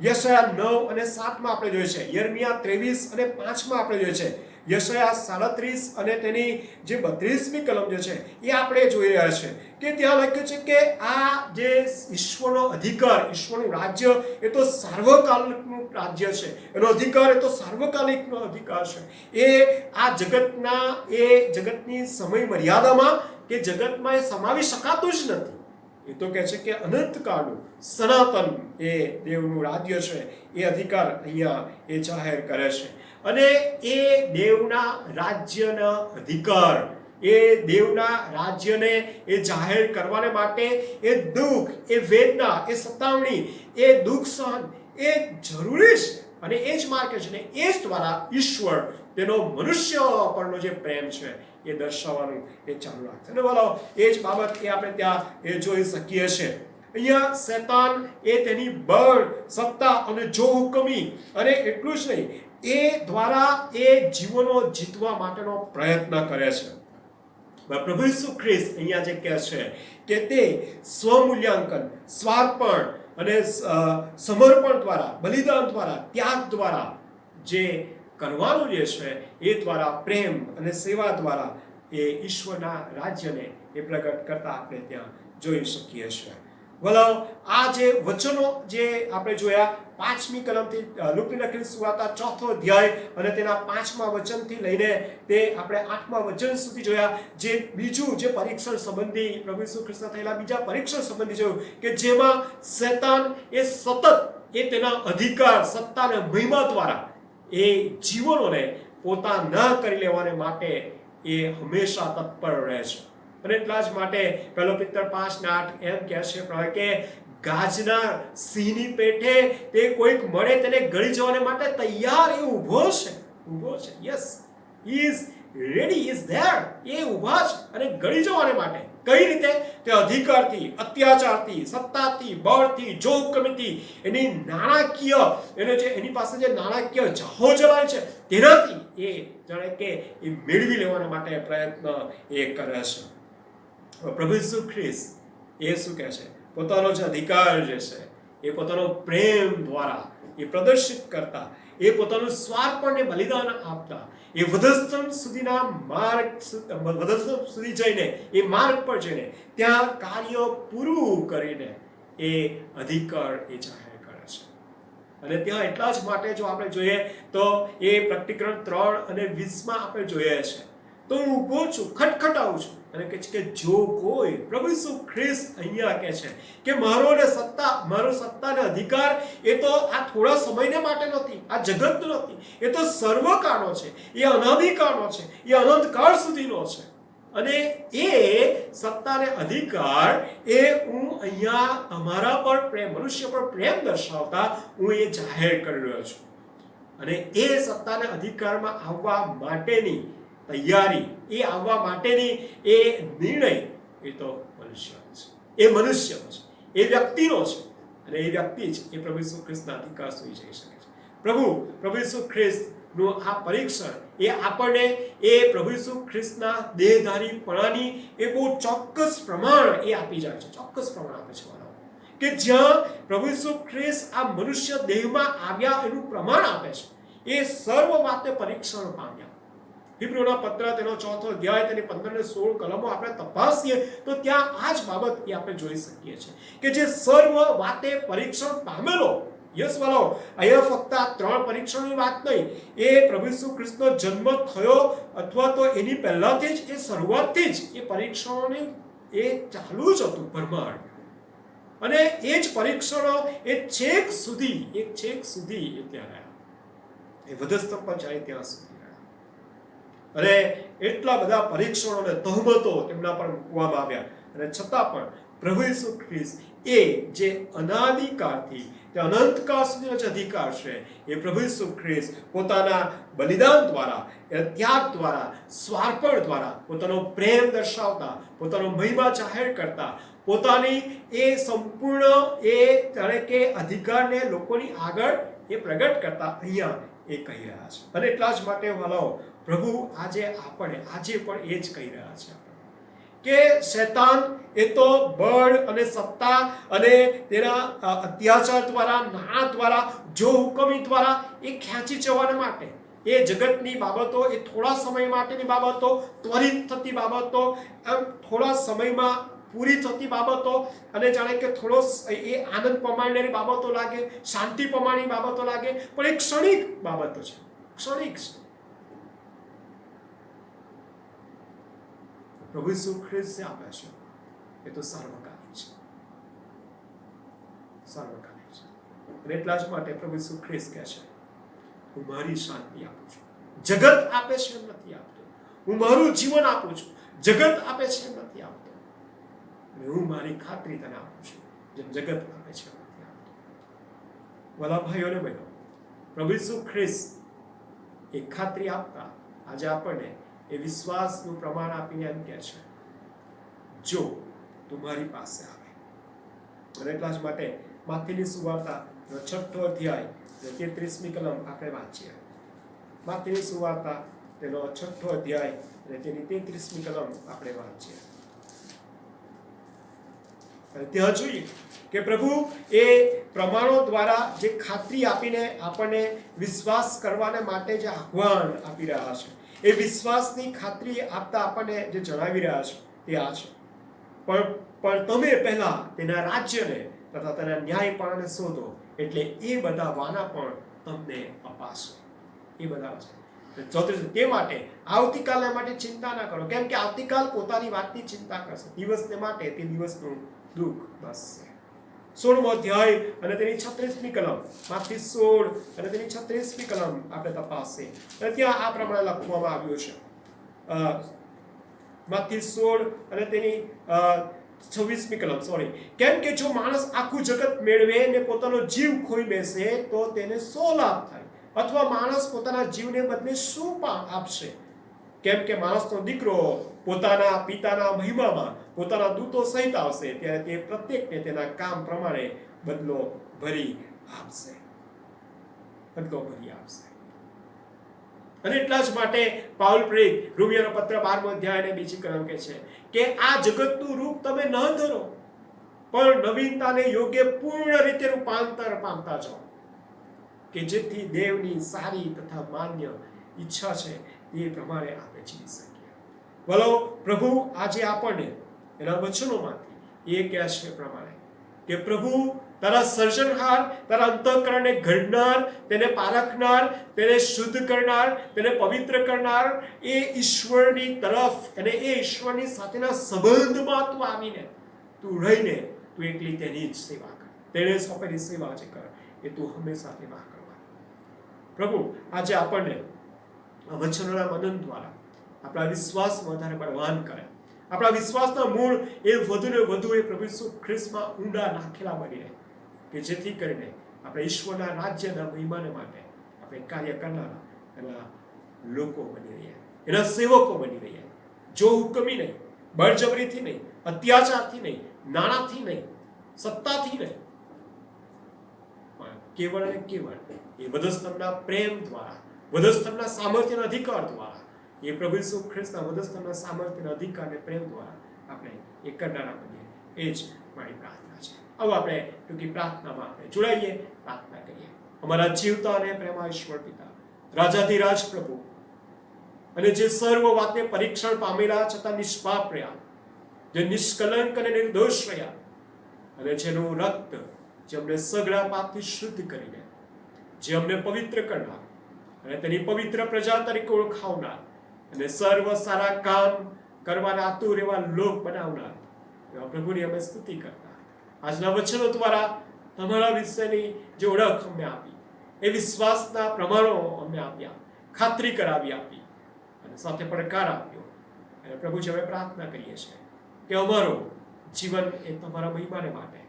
યશાયા 9 અને 7માં આપણે જોઈએ છે, યર્મિયા 23 અને 5માં આપણે જોઈએ છે, યશાયા 37 અને તેની જે 32મી કલમ જે છે એ આપણે જોઈ રહ્યા છે કે ત્યાં લખ્યું છે કે આ જે ઈશ્વરનો અધિકાર, ઈશ્વરનું રાજ્ય એ તો સાર્વકાલિકનું રાજ્ય છે, એનો અધિકાર એ તો સાર્વકાલિકનો અધિકાર છે. એ આ જગતની સમય મર્યાદામાં કે જગતમાં એ સમાવી શકાતું જ નથી. એ તો કહે છે કે અનંતકાળનું સનાતન એ દેવનું રાજ્ય છે, એ અધિકાર અહીંયા એ જાહેર કરે છે. અને એ દેવના રાજ્યના અધિકાર, એ દેવના રાજ્યને એ જાહેર કરવાને માટે એ દુઃખ, એ વેદના, એ સતાવણી, એ દુઃખ સહન એ જરૂરી છે. અને એ જ માર્ગ છે ને એ જ દ્વારા ઈશ્વર તેનો મનુષ્ય પરનો જે પ્રેમ છે એ દર્શાવવાનું એ ચાલુ રાખશે. અને બોલો એ જ બાબત એ આપણે ત્યાં એ જોઈ શકીએ છીએ. અહીંયા શૈતાન એ તેની બળ, સત્તા અને જોહુકમી અને એટલું જ નહીં, એ દ્વારા એ જીવનો જીતવા માટેનો પ્રયત્ન કરે છે. પ્રભુ ઈસુ ખ્રિસ્ત અહીંયા જે કહે છે કે તે સ્વમૂલ્યાંકન, સ્વાર્પણ અને સમર્પણ દ્વારા, બલિદાન દ્વારા, ત્યાગ દ્વારા જે કરવાનું જે છે એ દ્વારા, પ્રેમ અને સેવા દ્વારા એ ઈશ્વરના રાજ્યને એ પ્રગટ કરતા આપણે ત્યાં જોઈ શકીએ છીએ. વલાવ આ જે વચનો જે આપણે જોયા 5મી કલમથી લુકની લખેલી સુવાર્તા 4થો અધ્યાય અને તેના 5મા વચનથી લઈને તે આપણે 8મા વચન સુધી જોયા. જે બીજું જે પરીક્ષણ સંબંધી પ્રભુ ઈસુ ખ્રિસ્તના થયેલા બીજા પરીક્ષણ સંબંધી જોયું કે જેમાં શૈતાન એ સતત એ તેના અધિકાર, સત્તા અને મહિમા દ્વારા એ જીવનોને પોતાના કરી લેવાને માટે એ હંમેશા તત્પર રહે છે. અને એટલા જ માટે 1 Peter 5:8 એમ કહે છે કે ગાજના સિંહની પેઠે તે કોઈક મળે તેને ગળી જવાને માટે તૈયાર એ ઊભો છે. Yes, he is ready, he is there. એ ઊભા છે અને ગળી જવાને માટે. કઈ રીતે? તે અધિકારથી, અત્યાચારથી, સત્તાથી, બળથી, જોહુકમીથી, એની નાણાકીય એની પાસે જે નાણાકીય જાહો જલાય છે તેનાથી એ જાણે કે એ મેળવી લેવાને માટે પ્રયત્ન એ કરે છે. પ્રભુ ઈસુ ખ્રિસ્ત એ શું કહે છે? પોતાનો જે અધિકાર જે છે એ પોતાનો પ્રેમ દ્વારા એ પ્રદર્શિત કરતા, એ પોતાનું સ્વાર્પણને બલિદાન આપતા, એ વધસ્તંભ સુધીના માર્ગ, વધસ્તંભ સુધી જઈને એ માર્ગ પર જઈને ત્યાં કાર્ય પૂરું કરીને એ અધિકાર એ જાહેર કરે છે. અને ત્યાં એટલા જ માટે જો આપણે જોઈએ તો એ પ્રકટીકરણ 3 અને 20માં આપણે જોઈએ છે તો હું ઊભો છું, ખટખટાવું છું અને કહે છે કે જો કોઈ, પ્રભુ ઈસુ ખ્રિસ્ત અહીંયા કહે છે કે મારો સત્તા અને અધિકાર એ તો આ થોડા સમયને માટે નથી, આ જગતનો નથી, એ તો સર્વકાળનો છે, એ અનાદિકાળનો છે, એ અનંતકાળ સુધીનો છે. અને એ સત્તા અને અધિકાર એ હું અહીંયા તમારા પર પ્રેમ, મનુષ્ય પર પ્રેમ દર્શાવતા હું એ જાહેર કરી રહ્યો છું. અને એ સત્તા અને અધિકારમાં આવવા માટેની તૈયારી, એ આવવા માટેની એ નિર્ણય એ તો મનુષ્યનો છે, એ મનુષ્યનો છે, એ વ્યક્તિનો છે. અને એ વ્યક્તિ જ એ પ્રભુ ઈસુ ખ્રિસ્તના અધિકાર સુધી જઈ શકે છે. પ્રભુ ઈસુ ખ્રિસ્તનું આ પરીક્ષણ એ આપણને એ પ્રભુ ઈસુ ખ્રિસ્તના દેહધારીપણાની એ બહુ ચોક્કસ પ્રમાણ એ આપી જાય છે, ચોક્કસ પ્રમાણ આપે છે વાલાઓ. કે જ્યાં પ્રભુ ઈસુ ખ્રિસ્ત આ મનુષ્ય દેહમાં આવ્યા એનું પ્રમાણ આપે છે. એ સર્વ વાતે પરીક્ષણ પામ્યા. હિબ્રુના પત્ર તેનો 4થો અધ્યાય તેની 15 ને 16 કલમો આપણે તપાસીએ તો ત્યાં આ જ બાબત એ આપણે જોઈ શકીએ છીએ કે જે સર્વ વાતે પરીક્ષણ પામેલો. યસ વાલો, અહીંયા ફક્ત આ 3 પરીક્ષણની વાત નહીં, એ પ્રભુ ઈસુ ખ્રિસ્તનો જન્મ થયો અથવા તો એની પહેલાથી જ એ શરૂઆતથી જ એ પરીક્ષણોની એ ચાલુ જ હતું ભરમાર. અને એ જ પરીક્ષણો એ છેક સુધી એ ત્યાં રહ્યા, એ વધસ્તંભ પર જાય ત્યાં સુધી. અને એટલા બધા પરીક્ષણો અને તહમતો તેમના પર મૂકવામાં આવ્યા, અને છતાં પણ પ્રભુ ઈસુ ખ્રિસ્ત એ જે અનાદિકાળથી તે અનંતકાળ સુધીનો જે અધિકાર છે એ પ્રભુ ઈસુ ખ્રિસ્ત પોતાના બલિદાન દ્વારા, એ ત્યાગ દ્વારા, સ્વાર્પણ દ્વારા પોતાનો પ્રેમ દર્શાવતા, પોતાનો મહિમા જાહેર કરતા, પોતાની એ સંપૂર્ણ એ જાણે કે અધિકારને લોકોની આગળ એ પ્રગટ કરતા અહીંયા એ કહી રહ્યા છે. અને એટલા જ માટે વાલાઓ, પ્રભુ આજે પણ એ જ કહી રહ્યા છે કે શૈતાન એ તો બળ અને સત્તા અને તેના અત્યાચાર દ્વારા, નાણાં દ્વારા, જો હુકમી દ્વારા એ ખેંચી જવાના માટે, એ જગતની બાબતો, એ થોડા સમય માટેની બાબતો, ત્વરિત થતી બાબતો, આમ થોડા સમયમાં પૂરી થતી બાબતો, અને જાણે કે થોડો એ આનંદ પમાડનારી બાબતો લાગે, શાંતિ પમાડની બાબતો લાગે, પણ એ ક્ષણિક બાબતો છે, ક્ષણિક છે. પ્રભુ ઈસુ ખ્રિસ્ત આપે છે એ તો સર્વકાલિક છે, સર્વકાલિક છે. અને એટલા જ માટે પ્રભુ ઈસુ ખ્રિસ્ત કહે છે, હું મારી શાંતિ આપું છું, જગત આપે છે એમ નથી આપતો. હું મારું જીવન આપું છું, જગત આપે છે એમ નથી આપતો. અને હું મારી ખાતરી તને આપું છું, જેમ જગત આપે છે એમ નથી આપતો. વાલા ભાઈઓ અને બહેનો, પ્રભુ ઈસુ ખ્રિસ્ત એ ખાતરી આપતા આજે આપણને એ વિશ્વાસનું પ્રમાણ આપીને એમ કહે છે, જો તું મારી પાસે આવે. અને એટલા જ માટે માથીની સુવાર્તા 6થો અધ્યાય 33મી કલમ આપણે વાંચીએ. માથીની સુવાર્તા તેનો 6થો અધ્યાય અને તેની 33મી કલમ આપણે વાંચીએ. અને ત્યાં જોઈએ કે પ્રભુ એ પ્રમાણો દ્વારા જે ખાતરી આપીને આપણને વિશ્વાસ કરવાને માટે જે આહ્વાન આપી રહ્યા છે, એ વિશ્વાસની ખાતરી આપતા આપણને જે જણાવી રહ્યા છે તે આ છે, પણ તમે પહેલા તેના રાજ્યને તથા તેના ન્યાયપણાને શોધો, એટલે એ બધા વાના પણ તમને અપાશે. એ બધા છે. 34 તે માટે આવતીકાલને માટે ચિંતા ના કરો, કેમ કે આવતીકાલ પોતાની વાતની ચિંતા કરશે. દિવસને માટે તે દિવસનું દુઃખ બસ છે. 16મો અધ્યાય અને તેની 36મી કલમ, માથી 16 અને તેની 36મી કલમ આપણે તપાસીએ. અને ત્યાં આ પ્રમાણે લખવામાં આવ્યું છે, માથી 16 અને તેની 26મી કલમ, સોરી, કેમ કે જો માણસ આખું જગત મેળવે ને પોતાનો જીવ ખોઈ બેસે તો તેને શો લાભ થાય? અથવા માણસ પોતાના જીવને બદલે શું આપશે? કેમ કે માણસનો દીકરો પોતાના પિતાના મહિમામાં પોતાના દૂતો સહિત આવશે, ત્યારે તે પ્રત્યેકને તેના કામ પ્રમાણે બદલો ભરી આપશે. અને એટલા જ માટે પાઉલ પ્રેરિત રોમિયોનો પત્ર 12મો અધ્યાય અને 2જી કલમ કહે છે કે આ જગતનું રૂપ તમે ન ધરો, પણ નવીનતાને યોગ્ય પૂર્ણ રીતે રૂપાંતર પામતા જાઓ, કે જેથી દેવની સારી તથા માન્ય ઈચ્છા છે એ પ્રમાણે આપણે જીવી શકીએ. બોલો, પ્રભુ આજે આપણને એના વચનોમાંથી એ કહે છે પ્રમાણે કે પ્રભુ તારા સર્જનહાર, તારા અંતઃકરણને ઘડનાર, તેને પારખનાર, તેને શુદ્ધ કરનાર, તેને પવિત્ર કરનાર એ ઈશ્વરની તરફ અને એ ઈશ્વરની સાથેના સંબંધમાં તું આવીને તું રહીને તું એકલી તેની જ સેવા કર. તેને સોંપેલી સેવા જે કર એ તું હંમેશા તેમાં કરવાની. પ્રભુ આજે આપણને વચનોના મનન દ્વારા આપણા વિશ્વાસમાં વધારે બળવાન કરે, આપણા વિશ્વાસના મૂળ એ વધુ ને વધુ એ પ્રભુ ઈસુ ખ્રિસ્તમાં ઊંડા નાખેલા બની રહે, કે જેથી કરીને આપણે ઈશ્વરના રાજ્યના મહિમાને માટે આપણે કાર્ય કરનારા એના લોકો બની રહીએ, એના સેવકો બની રહીએ. જો હુકમી નહીં, બળજબરીથી નહીં, અત્યાચારથી નહીં, નાણાંથી નહીં, સત્તાથી નહીં, પણ કેવળ અને કેવળ એ વધસ્તંભના પ્રેમ દ્વારા, વધસ્તંભના સામર્થ્યના અધિકાર દ્વારા, એ પ્રભુ ઈસુ ખ્રિસ્તના વધસ્તંભના સામર્થ્યના અધિકાર અને પ્રેમ દ્વારા આપણે એ કરનારા બનીએ. એ જ મારી પ્રાર્થના છે. આવો આપણે ટૂંકી પ્રાર્થનામાં આપણે જોડાઈએ, પ્રાર્થના કરીએ. અમારા જીવતા અને પ્રેમાઈશ્વર પિતા, રાજાધિરાજ પ્રભુ, અને જે સર્વ વાતને પરીક્ષણ પામેલા છતાં નિષ્પાપ રહ્યા, જે નિષ્કલંક અને નિર્દોષ રહ્યા, અને જેનું રક્ત જે અમને સઘળા પાપથી શુદ્ધ કરીને, જે અમને પવિત્ર કરનાર અને તેની પવિત્ર પ્રજા તરીકે ઓળખાવનાર અને સર્વ સારા કામ કરવાના આતુર એવા લોક બનાવનાર એવા પ્રભુની અમે સ્તુતિ કરતા, આજના વચનો દ્વારા તમારા વિશેની જે ઓળખ અમને આપી, એ વિશ્વાસના પ્રમાણો અમને આપ્યા, ખાતરી કરાવી આપી અને સાથે પડકાર આપ્યો. અને પ્રભુજી અમે પ્રાર્થના કરીએ છીએ કે અમારું જીવન એ તમારા મહિમાને માટે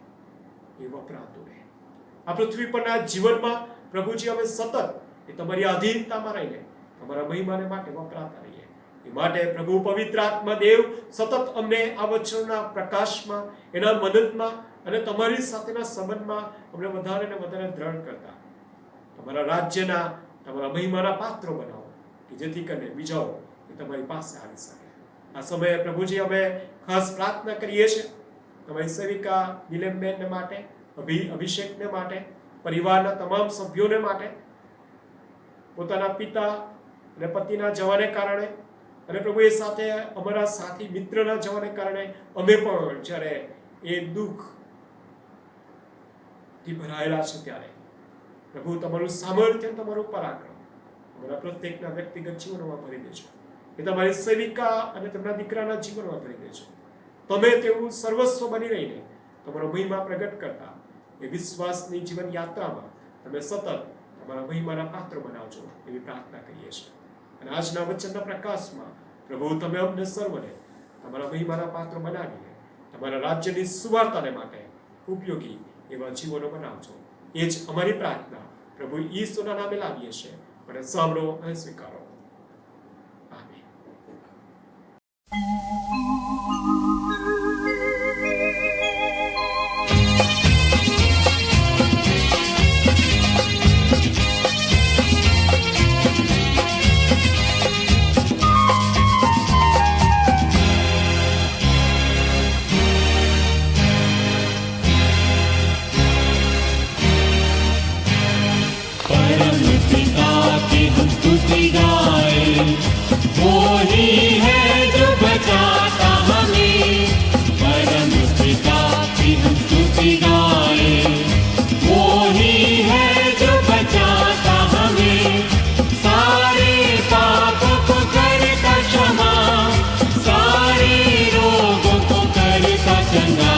એ વપરાતું રહે. આ પૃથ્વી પરના જીવનમાં પ્રભુજી અમે સતત એ તમારી આધીનતામાં રહીને તમારા મહિમાને માટે વપરાતા રહીએ. એ માટે પ્રભુ પવિત્ર આત્મા દેવ સતત અમને આ વચનના પ્રકાશમાં, એના મદદમાં અને તમારી સાથેના સંબંધમાં અમને વધારે ને વધારે દ્રઢ કરતા તમારા રાજ્યના, તમારા મહિમાના પાત્રો બનાવો કે જેથી કરીને બીજાઓ એ તમારી પાસે આવી શકે. આ સમયે પ્રભુજી અમે ખાસ પ્રાર્થના કરીએ છીએ તમારી સેવિકા નિલેમબેનને માટે, અભિષેકને માટે, પરિવારના તમામ સભ્યોને માટે, પોતાના પિતા અને પતિના જવાને કારણે અને પ્રભુ એ સાથે અમારા સાથી મિત્રના જવાને કારણે અમે પણ જ્યારે એ દુઃખથી ભરાયેલા છે ત્યારે પ્રભુ તમારું સામર્થ્ય, તમારું પરાક્રમ અમારા પ્રત્યેકના વ્યક્તિગત જીવનમાં ભરી દેજો. એ તમારી સેવિકા અને તેમના દીકરાના જીવનમાં ભરી દેજો. તમે તેવું સર્વસ્વ બની રહીને તમારો મહિમા પ્રગટ કરતા એ વિશ્વાસની જીવન યાત્રામાં તમે સતત તમારા મહિમાના પાત્ર બનાવજો એવી પ્રાર્થના કરીએ છીએ. અને આજના વચનના પ્રકાશમાં પ્રભુ તમે અમને સર્વને તમારા મહિમાના પાત્ર બનાવીને તમારા રાજ્યની સુવાર્તાને માટે ઉપયોગી એવા જીવનો બનાવજો. એ જ અમારી પ્રાર્થના પ્રભુ ઈસુના નામે લાવીએ છીએ. અને સાંભળો અને સ્વીકારો. આમીન. वो ही है जो बचाता हमें, परम पिता की हम स्तुति गाएं. वो ही है जो बचाता हमें, सारे पापों को करता क्षमा, सारे रोगों को करता चंगा.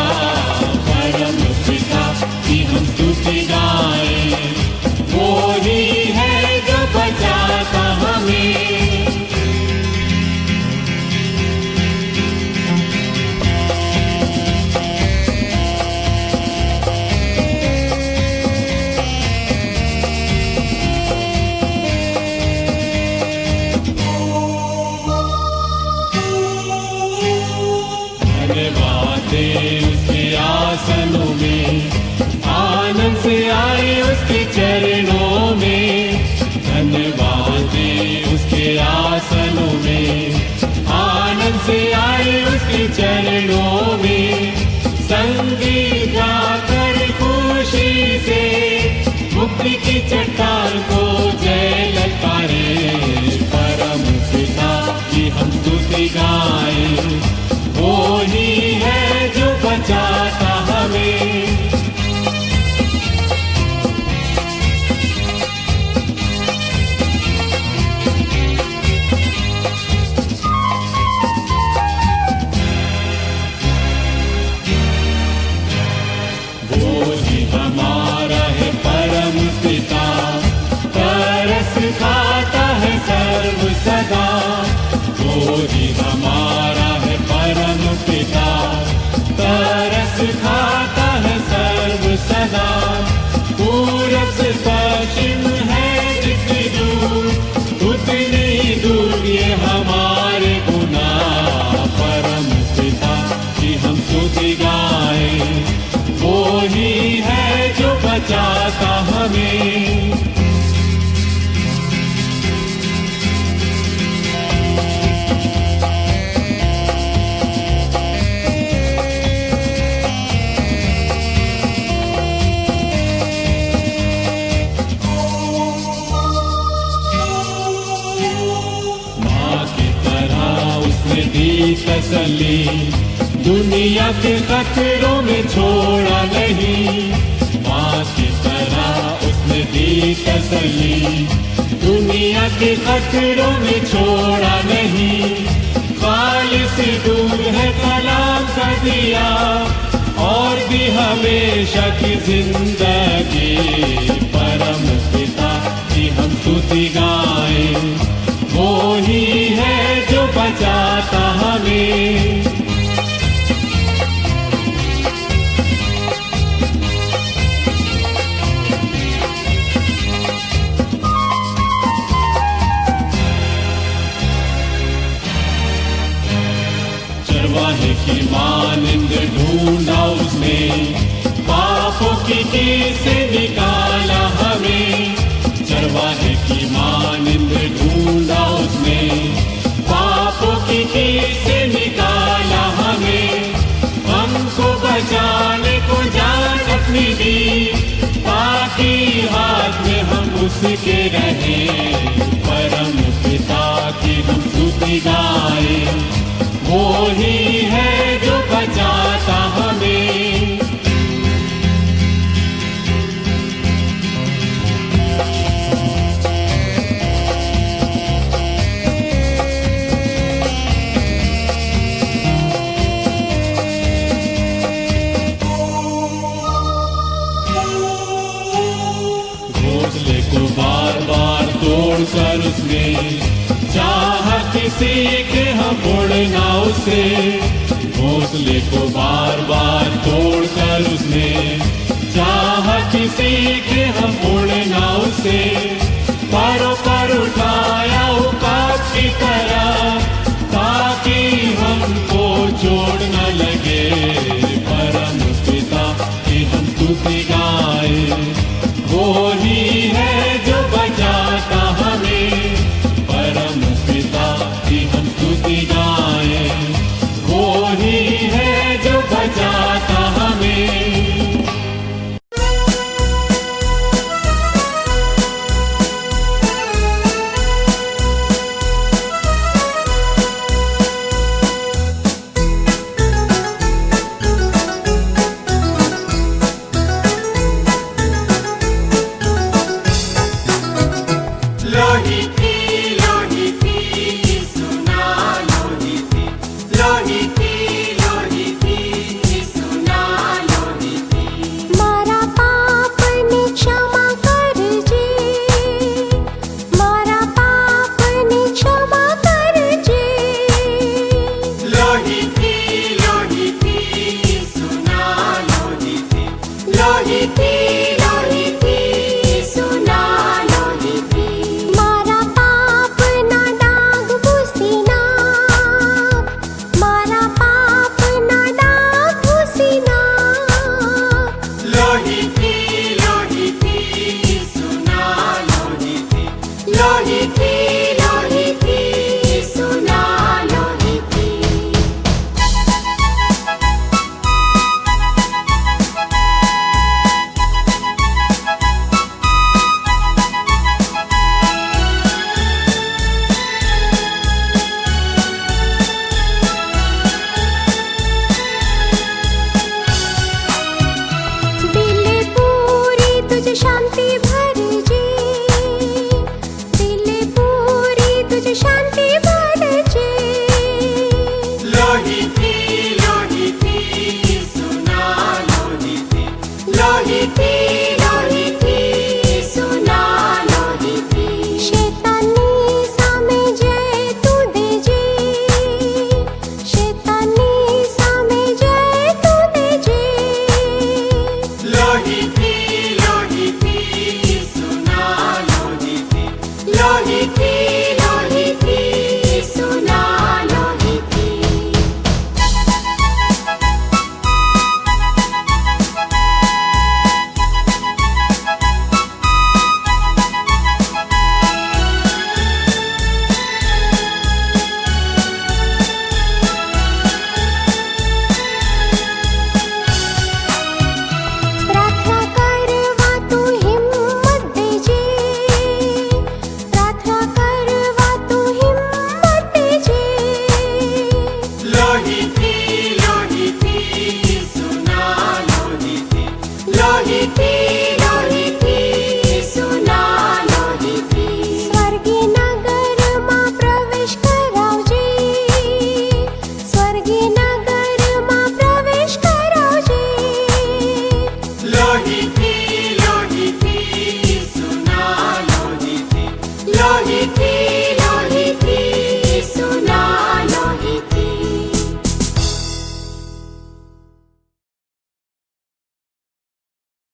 परम पिता की हम स्तुति गाएं. वो ही है जो बचाता हमें. उसके आसनों में आनंद से आए उसके चरणों में. धन्यवाद दे उसके आसनों में आनंद से आए उसके चरणों में. संगीत गाकर खुशी से मुक्ति की चट्टान को जय ललकारे. परम पिता की हम स्तुति गाएं. वो ही है जो बचाता हमें. वो ही हमारा है परम पिता, तरस खाता है सर्व सदा. वो ही हमारा है परम पिता, तरस खाता है सर्व सदा. पूरब से पश्चिम है जितनी दूर, उतनी दूर ये हमारे गुनाह. परम पिता की हम स्तुति गाएं. वो ही है जो बचाता है हमें। माँ की तरह उसने दी तसल्ली, दुनिया के खतरों में छोड़ा नहीं। माँ की तरह उसने दी तसल्ली, दुनिया के खतरों में छोड़ा नहीं। खालिस दूध है कलाम का दिया, और भी हमेशा की जिंदगी। परम पिता की हम स्तुति गाएं, वो ही है जो बचाता हमें। चरवाहे की मानिंद ढूंढा उसने, पापों की कील से निकाला हमें। चरवाहे की मानिंद ढूंढा उसने, पापों की कील से निकाला हमें। हमको बचाने को जान अपनी दी, ताकि हाथ में हम उसके रहें। परम पिता की हम स्तुति गाएं, वो ही है जो बचाता हमें। घोंसले को बार बार तोड़कर उसने, चाहत सीखे हम उड़ना उसे। घोंसले को बार बार तोड़कर उसने, चाहत सीखे हम उड़ना उसे। परों पर उठाया उकाब की तरह, ताकि हमको चोट न लगे। परम पिता की हम स्तुति गाएं, वो ही है जो बचाता हमें। परम पिता की हम स्तुति गाएं, वो ही है जो बचाता हमें। शांति